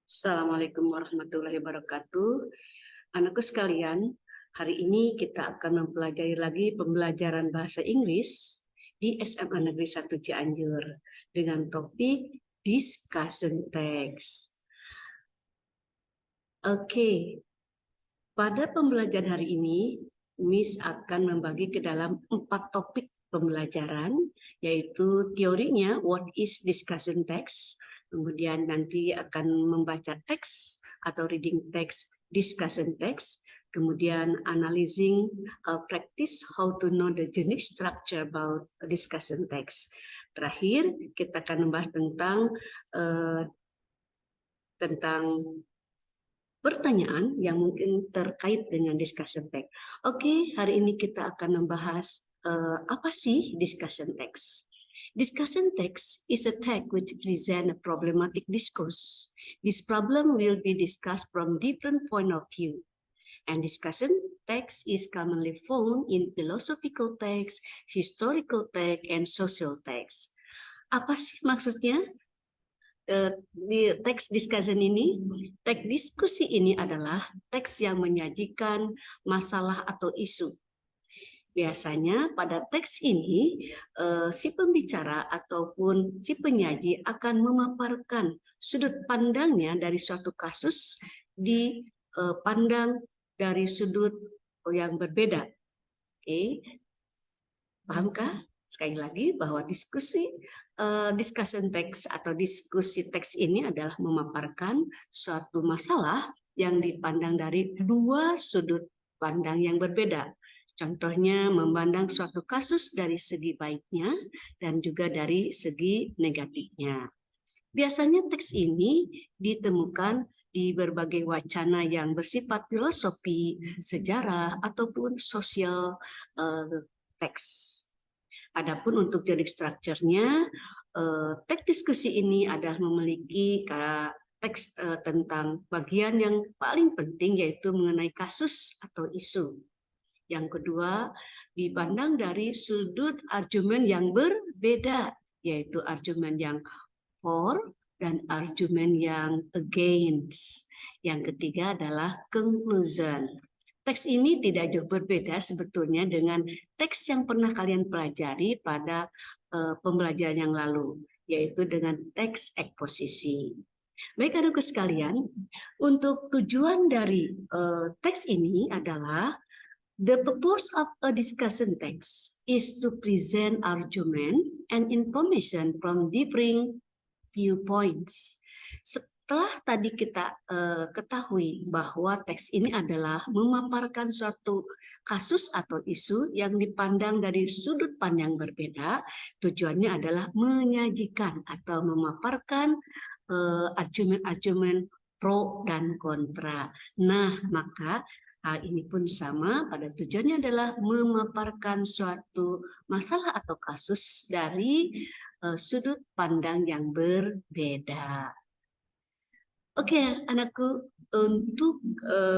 Assalamualaikum warahmatullahi wabarakatuh. Anakku sekalian, hari ini kita akan mempelajari lagi pembelajaran bahasa Inggris di SMA Negeri 1 Cianjur dengan topik discussion text. Oke, pada pembelajaran hari ini, Miss akan membagi ke dalam 4 topik pembelajaran, yaitu teorinya, what is discussion text, kemudian nanti akan membaca teks atau reading text, discussion text, kemudian analyzing practice how to know the unique structure about discussion text. Terakhir, kita akan membahas tentang pertanyaan yang mungkin terkait dengan discussion text. Oke, hari ini kita akan membahas apa sih discussion text. Discussion text is a text which present a problematic discourse. This problem will be discussed from different point of view. And discussion text is commonly found in philosophical text, historical text, and social text. Apa sih maksudnya? Di teks discussion ini, teks diskusi ini adalah teks yang menyajikan masalah atau isu. Biasanya pada teks ini, si pembicara ataupun si penyaji akan memaparkan sudut pandangnya dari suatu kasus dipandang dari sudut yang berbeda. Oke, pahamkah? Sekali lagi bahwa discussion text atau diskusi teks ini adalah memaparkan suatu masalah yang dipandang dari dua sudut pandang yang berbeda. Contohnya memandang suatu kasus dari segi baiknya dan juga dari segi negatifnya. Biasanya teks ini ditemukan di berbagai wacana yang bersifat filosofi, sejarah, ataupun sosial teks. Adapun untuk unique structure-nya, teks diskusi ini adalah memiliki teks tentang bagian yang paling penting, yaitu mengenai kasus atau isu. Yang kedua, dipandang dari sudut argumen yang berbeda, yaitu argumen yang for dan argumen yang against. Yang ketiga adalah conclusion. Teks ini tidak jauh berbeda sebetulnya dengan teks yang pernah kalian pelajari pada pembelajaran yang lalu, yaitu dengan teks eksposisi. Baik anak-anak sekalian, untuk tujuan dari teks ini adalah the purpose of a discussion text is to present argument and information from differing viewpoints. Setelah tadi kita ketahui bahwa teks ini adalah memaparkan suatu kasus atau isu yang dipandang dari sudut pandang berbeda, tujuannya adalah menyajikan atau memaparkan argumen-argumen pro dan kontra. Nah, maka hal ini pun sama, pada tujuannya adalah memaparkan suatu masalah atau kasus dari sudut pandang yang berbeda. Oke, anakku, untuk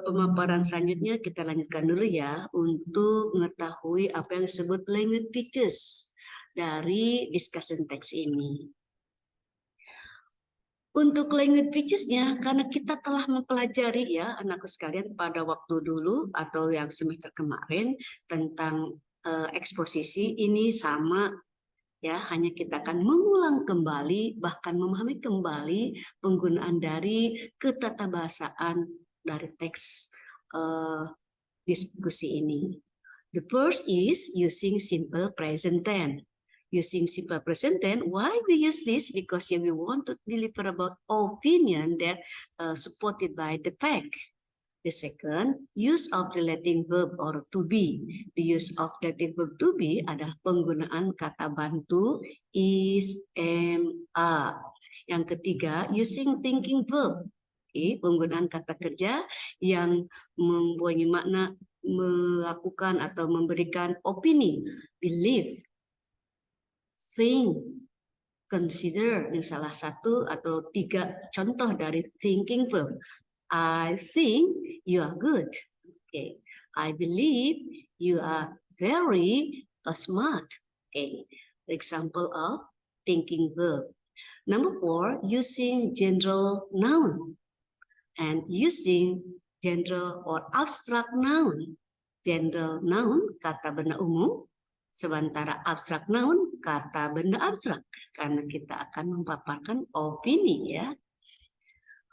pemaparan selanjutnya kita lanjutkan dulu ya, untuk mengetahui apa yang disebut language features dari discussion text ini. Untuk language features-nya, karena kita telah mempelajari ya anakku sekalian pada waktu dulu atau yang semester kemarin tentang eksposisi, ini sama ya, hanya kita akan mengulang kembali bahkan memahami kembali penggunaan dari ketatabahasaan dari teks diskusi ini. The first is using simple present tense. Using simple present tense, why we use this? Because we want to deliver about opinion that supported by the fact. The second, use of relating verb or to be. The use of relating verb to be adalah penggunaan kata bantu is, am, are. Yang ketiga, using thinking verb. Penggunaan kata kerja yang mempunyai makna melakukan atau memberikan opini, believe, think, consider. Ini salah satu atau 3 contoh dari thinking verb. I think you are good. Okay. I believe you are very smart. Okay. Example of thinking verb. Number 4, using general noun and using general or abstract noun. General noun, kata benda umum, sementara abstract noun, kata benda abstrak. Karena kita akan memaparkan opini ya.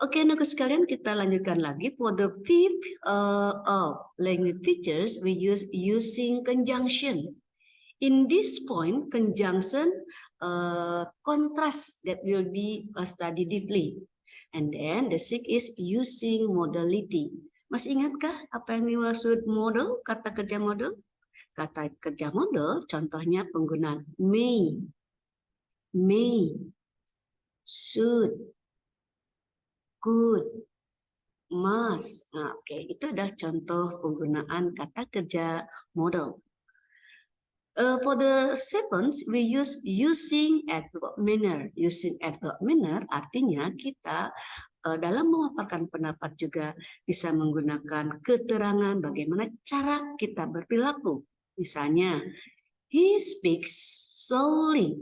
Oke, anak sekalian, kita lanjutkan lagi. For the fifth of language features, we use using conjunction. In this point, conjunction contrast that will be studied deeply. And then the sixth is using modality. Masih ingatkah apa yang dimaksud model, kata kerja model? Kata kerja model, contohnya penggunaan may, should, could, must. Nah, oke, itu adalah contoh penggunaan kata kerja model. For the seventh, we use using adverb manner. Using adverb manner artinya kita dalam memaparkan pendapat juga bisa menggunakan keterangan bagaimana cara kita berperilaku. Misalnya, he speaks slowly.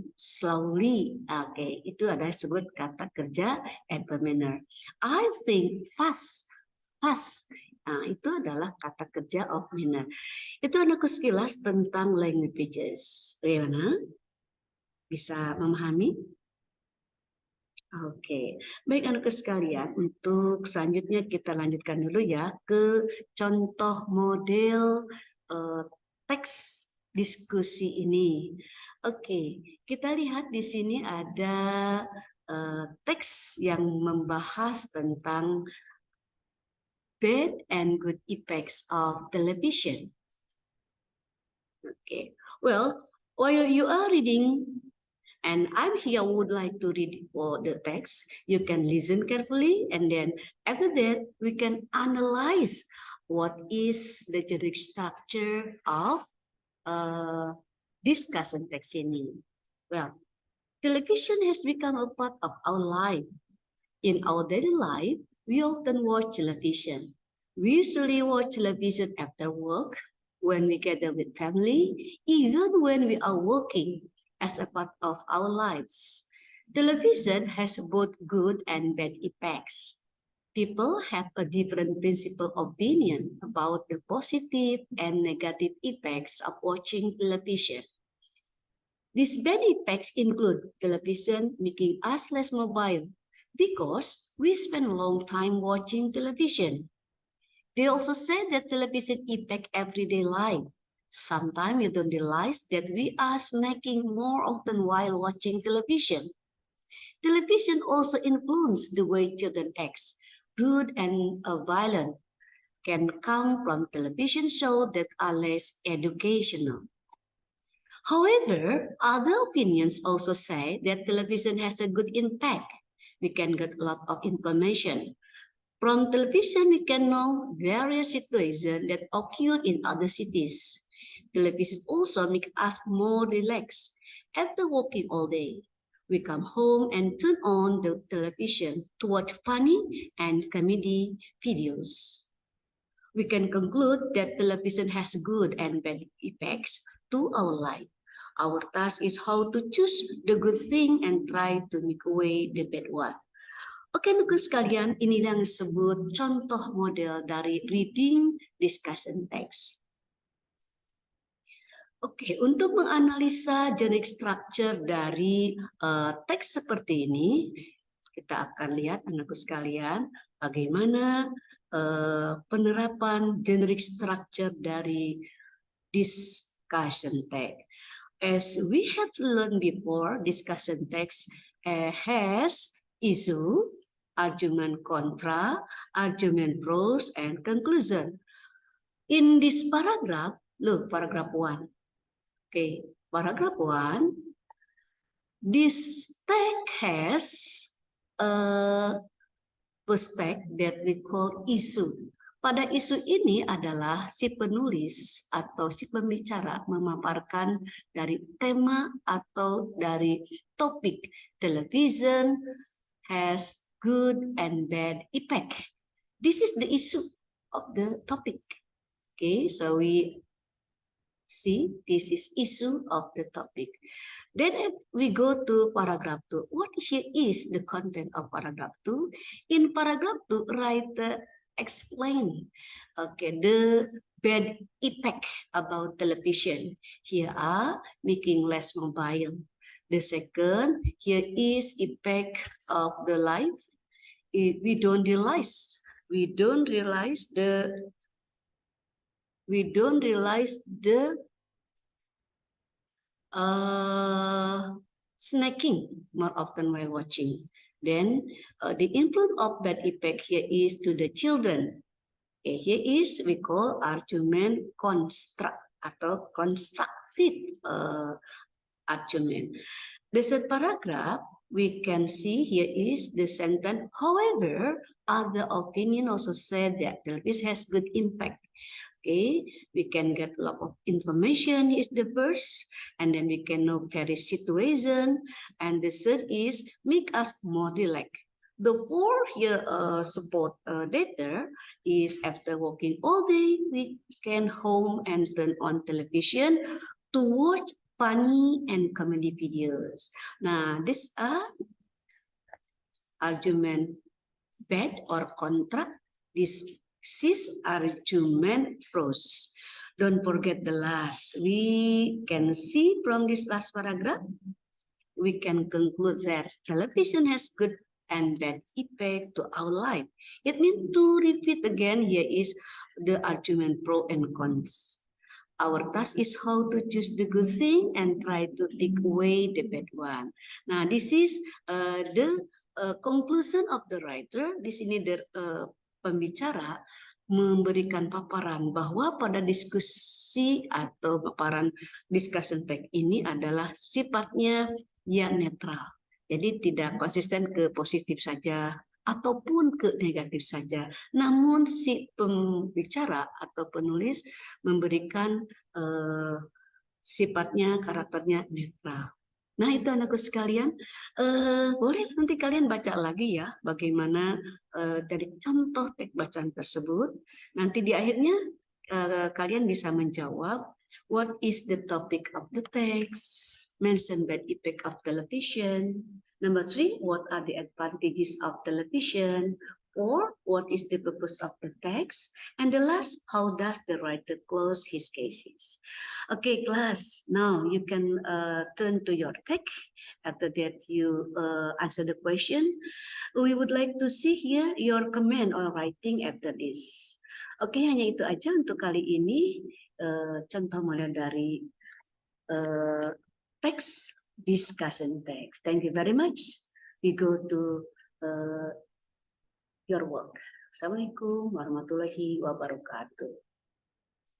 Oke, itu ada disebut kata kerja adverb manner. I think fast. Nah, itu adalah kata kerja of manner. Itu anakku sekilas tentang languages. Bagaimana? Bisa memahami? Oke, baik anakku sekalian, untuk selanjutnya kita lanjutkan dulu ya ke contoh model teks diskusi ini. Oke, kita lihat di sini ada teks yang membahas tentang bad and good effects of television. Okay, well, while you are reading, and I'm here would like to read for the text, you can listen carefully, and then after that, we can analyze what is the generic structure of discussion text ini. Well, television has become a part of our life. In our daily life, we often watch television. We usually watch television after work, when we gather with family, even when we are working as a part of our lives. Television has both good and bad effects. People have a different principal opinion about the positive and negative effects of watching television. These bad effects include television making us less mobile, because we spend a long time watching television. They also say that television affects everyday life. Sometimes we don't realize that we are snacking more often while watching television. Television also influences the way children act. Rude and violent can come from television shows that are less educational. However, other opinions also say that television has a good impact. We can get a lot of information. From television, we can know various situations that occur in other cities. Television also makes us more relaxed. After working all day, we come home and turn on the television to watch funny and comedy videos. We can conclude that television has good and bad effects to our life. Our task is how to choose the good thing and try to make away the bad one. Oke, anak sekalian, ini yang disebut contoh model dari reading discussion text. Oke, untuk menganalisa generic structure dari teks seperti ini, kita akan lihat anakku sekalian bagaimana penerapan generic structure dari discussion text. As we have learned before, discussion text has issue, argument contra, argument pros, and conclusion. In this paragraph, look, paragraph 1. Okay, paragraph 1, this text has a first text that we call issue. Pada isu ini adalah si penulis atau si pembicara memaparkan dari tema atau dari topik television has good and bad effect. This is the issue of the topic. Okay, so we See, this is issue of the topic. Then we go to paragraph 2. What here is the content of paragraph 2? In paragraph 2, writer explain the bad effect about television. Here are making less mobile. The second, here is effect of the life. We don't realize the snacking more often while watching. Then the influence of bad effect here is to the children. Okay, here is we call argument construct atau constructive argument. The third paragraph we can see here is the sentence. However, other opinion also said that television has good impact. Okay, we can get a lot of information is the first, and then we can know various situation, and the third is make us more relaxed. The four here support data is after working all day, we can home and turn on television to watch funny and comedy videos. Now, these are argument bad or contra. This is argument pros. Don't forget the last. We can see from this last paragraph, we can conclude that television has good and bad effect to our life. It means to repeat again, here is the argument pro and cons. Our task is how to choose the good thing and try to take away the bad one. Nah, this is the conclusion of the writer. Di sini pembicara memberikan paparan bahwa pada diskusi atau paparan discussion pack ini adalah sifatnya yang netral. Jadi tidak konsisten ke positif saja ataupun ke negatif saja. Namun si pembicara atau penulis memberikan sifatnya, karakternya netral. Nah, itu anakku sekalian, boleh nanti kalian baca lagi ya bagaimana dari contoh teks bacaan tersebut. Nanti di akhirnya kalian bisa menjawab what is the topic of the text, mention bad effect of television. Number 3, what are the advantages of television? 4, what is the purpose of the text? And the last, how does the writer close his cases? Okay, class, now you can turn to your text. After that, you answer the question. We would like to see here your comment or writing after this. Oke, hanya itu aja untuk kali ini. Contoh mulai dari text, discussion text. Thank you very much. We go to your work. Assalamualaikum warahmatullahi wabarakatuh.